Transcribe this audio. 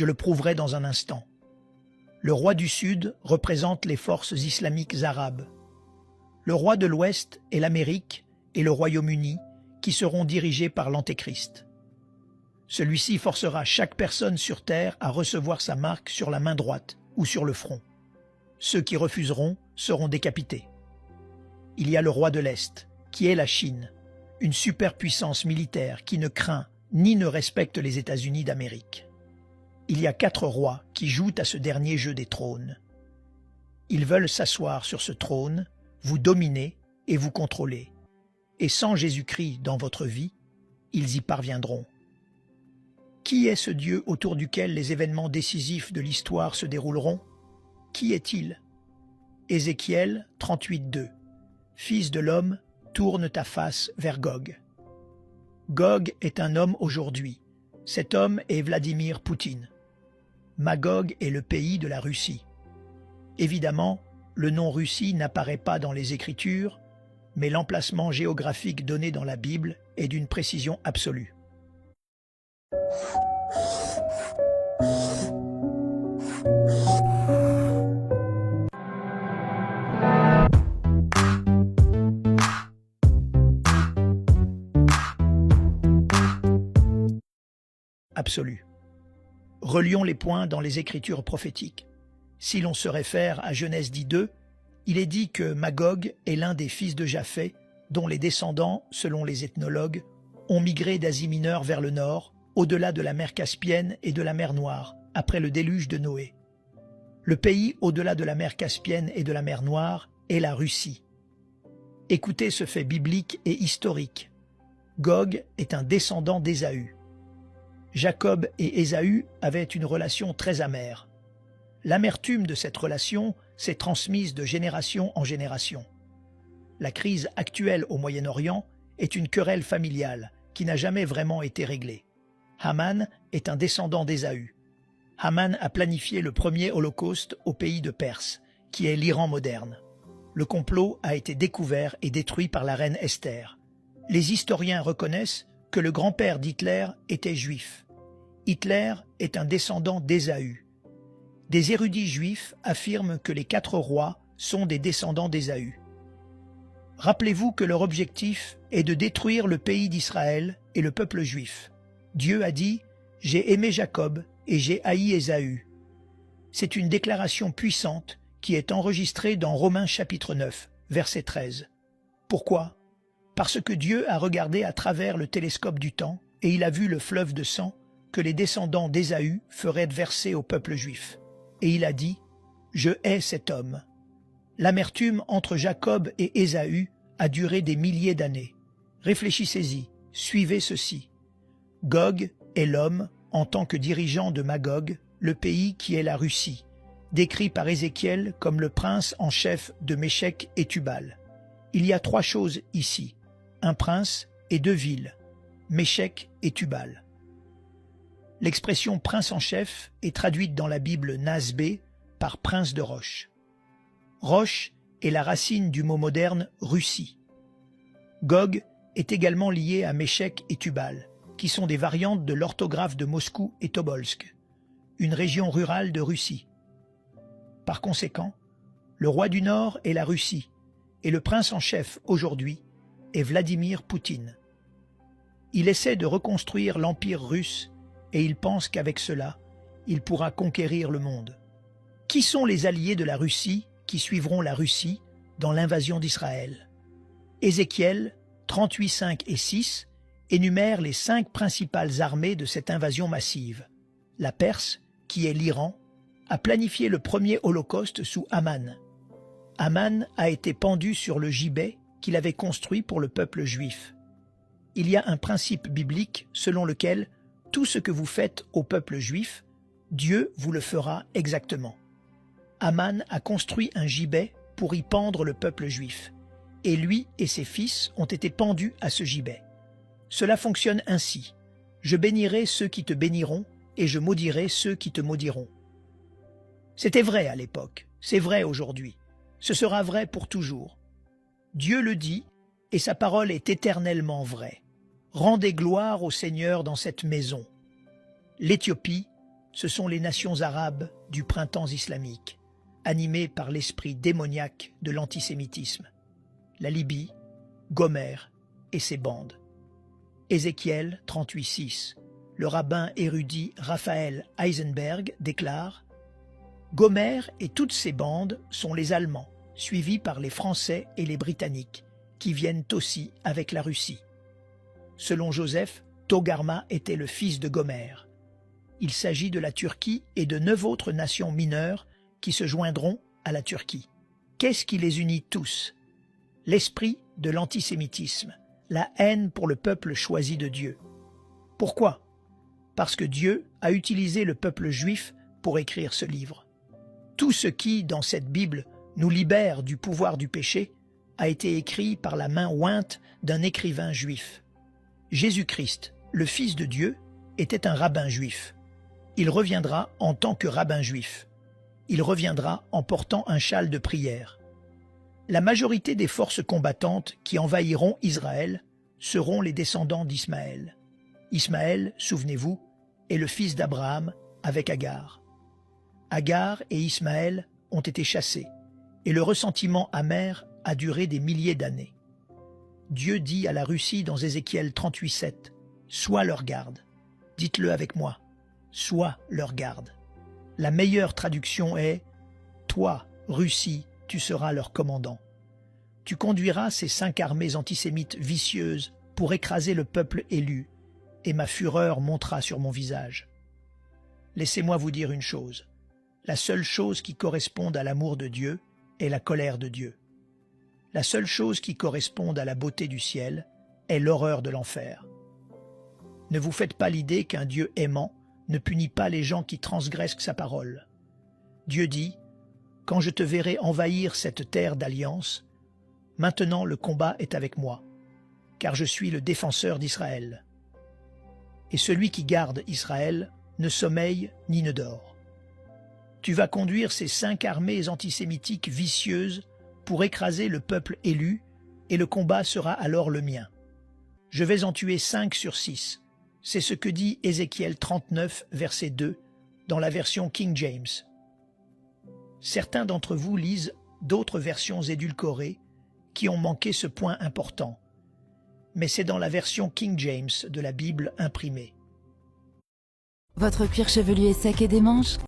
Je le prouverai dans un instant. Le roi du Sud représente les forces islamiques arabes. Le roi de l'Ouest est l'Amérique et le Royaume-Uni qui seront dirigés par l'Antéchrist. Celui-ci forcera chaque personne sur terre à recevoir sa marque sur la main droite ou sur le front. Ceux qui refuseront seront décapités. Il y a le roi de l'Est, qui est la Chine, une superpuissance militaire qui ne craint ni ne respecte les États-Unis d'Amérique. Il y a 4 rois qui jouent à ce dernier jeu des trônes. Ils veulent s'asseoir sur ce trône, vous dominer et vous contrôler. Et sans Jésus-Christ dans votre vie, ils y parviendront. Qui est ce Dieu autour duquel les événements décisifs de l'histoire se dérouleront? Qui est-il? Ézéchiel 38:2. Fils de l'homme, tourne ta face vers Gog. Gog est un homme aujourd'hui. Cet homme est Vladimir Poutine. Magog est le pays de la Russie. Évidemment, le nom Russie n'apparaît pas dans les Écritures, mais l'emplacement géographique donné dans la Bible est d'une précision absolue. Absolue. Relions les points dans les Écritures prophétiques. Si l'on se réfère à Genèse 10:2, il est dit que Magog est l'un des fils de Japheth, dont les descendants, selon les ethnologues, ont migré d'Asie mineure vers le nord, au-delà de la mer Caspienne et de la mer Noire, après le déluge de Noé. Le pays au-delà de la mer Caspienne et de la mer Noire est la Russie. Écoutez ce fait biblique et historique. Gog est un descendant d'Ésaü. Jacob et Ésaü avaient une relation très amère. L'amertume de cette relation s'est transmise de génération en génération. La crise actuelle au Moyen-Orient est une querelle familiale qui n'a jamais vraiment été réglée. Haman est un descendant d'Ésaü. Haman a planifié le premier holocauste au pays de Perse, qui est l'Iran moderne. Le complot a été découvert et détruit par la reine Esther. Les historiens reconnaissent que le grand-père d'Hitler était juif. Hitler est un descendant d'Ésaü. Des érudits juifs affirment que les 4 rois sont des descendants d'Ésaü. Rappelez-vous que leur objectif est de détruire le pays d'Israël et le peuple juif. Dieu a dit « J'ai aimé Jacob et j'ai haï Ésaü ». C'est une déclaration puissante qui est enregistrée dans Romains chapitre 9, verset 13. Pourquoi? Parce que Dieu a regardé à travers le télescope du temps et il a vu le fleuve de sang que les descendants d'Ésaü feraient verser au peuple juif. Et il a dit « Je hais cet homme ». L'amertume entre Jacob et Ésaü a duré des milliers d'années. Réfléchissez-y, suivez ceci. Gog est l'homme, en tant que dirigeant de Magog, le pays qui est la Russie, décrit par Ézéchiel comme le prince en chef de Méchec et Tubal. Il y a 3 choses ici, un prince et 2 villes, Méchec et Tubal. L'expression prince en chef est traduite dans la Bible Nasbé par prince de Roche. Roche est la racine du mot moderne Russie. Gog est également lié à Méchec et Tubal, qui sont des variantes de l'orthographe de Moscou et Tobolsk, une région rurale de Russie. Par conséquent, le roi du Nord est la Russie, et le prince en chef aujourd'hui est Vladimir Poutine. Il essaie de reconstruire l'empire russe et il pense qu'avec cela, il pourra conquérir le monde. Qui sont les alliés de la Russie qui suivront la Russie dans l'invasion d'Israël? Ézéchiel 38, 5 et 6 énumèrent les 5 principales armées de cette invasion massive. La Perse, qui est l'Iran, a planifié le premier holocauste sous Haman. Haman a été pendu sur le gibet qu'il avait construit pour le peuple juif. Il y a un principe biblique selon lequel tout ce que vous faites au peuple juif, Dieu vous le fera exactement. Haman a construit un gibet pour y pendre le peuple juif, et lui et ses fils ont été pendus à ce gibet. Cela fonctionne ainsi. Je bénirai ceux qui te béniront, et je maudirai ceux qui te maudiront. C'était vrai à l'époque, c'est vrai aujourd'hui, ce sera vrai pour toujours. Dieu le dit, et sa parole est éternellement vraie. Rendez gloire au Seigneur dans cette maison. L'Éthiopie, Ce sont les nations arabes du printemps islamique, animées par l'esprit démoniaque de l'antisémitisme. La Libye, Gomère et ses bandes. Ézéchiel 38,6. Le rabbin érudit Raphaël Heisenberg déclare « Gomère et toutes ses bandes sont les Allemands, suivis par les Français et les Britanniques, qui viennent aussi avec la Russie. » Selon Joseph, Togarma était le fils de Gomère. Il s'agit de la Turquie et de 9 autres nations mineures qui se joindront à la Turquie. Qu'est-ce qui les unit tous? L'esprit de l'antisémitisme, la haine pour le peuple choisi de Dieu. Pourquoi? Parce que Dieu a utilisé le peuple juif pour écrire ce livre. Tout ce qui, dans cette Bible, nous libère du pouvoir du péché, a été écrit par la main ointe d'un écrivain juif. Jésus-Christ, le Fils de Dieu, était un rabbin juif. Il reviendra en tant que rabbin juif. Il reviendra en portant un châle de prière. La majorité des forces combattantes qui envahiront Israël seront les descendants d'Ismaël. Ismaël, souvenez-vous, est le fils d'Abraham avec Agar. Agar et Ismaël ont été chassés, et le ressentiment amer a duré des milliers d'années. Dieu dit à la Russie dans Ézéchiel 38,7 « Sois leur garde ». Dites-le avec moi, « Sois leur garde ». La meilleure traduction est « Toi, Russie, tu seras leur commandant. Tu conduiras ces 5 armées antisémites vicieuses pour écraser le peuple élu, et ma fureur montera sur mon visage. » Laissez-moi vous dire une chose. La seule chose qui corresponde à l'amour de Dieu est la colère de Dieu. La seule chose qui corresponde à la beauté du ciel est l'horreur de l'enfer. Ne vous faites pas l'idée qu'un Dieu aimant ne punit pas les gens qui transgressent sa parole. Dieu dit « Quand je te verrai envahir cette terre d'alliance, maintenant le combat est avec moi, car je suis le défenseur d'Israël. Et celui qui garde Israël ne sommeille ni ne dort. Tu vas conduire ces 5 armées antisémitiques vicieuses pour écraser le peuple élu, et le combat sera alors le mien. Je vais en tuer 5 sur 6. C'est ce que dit Ézéchiel 39, verset 2, dans la version King James. Certains d'entre vous lisent d'autres versions édulcorées qui ont manqué ce point important, mais c'est dans la version King James de la Bible imprimée. Votre cuir chevelu est sec et démange?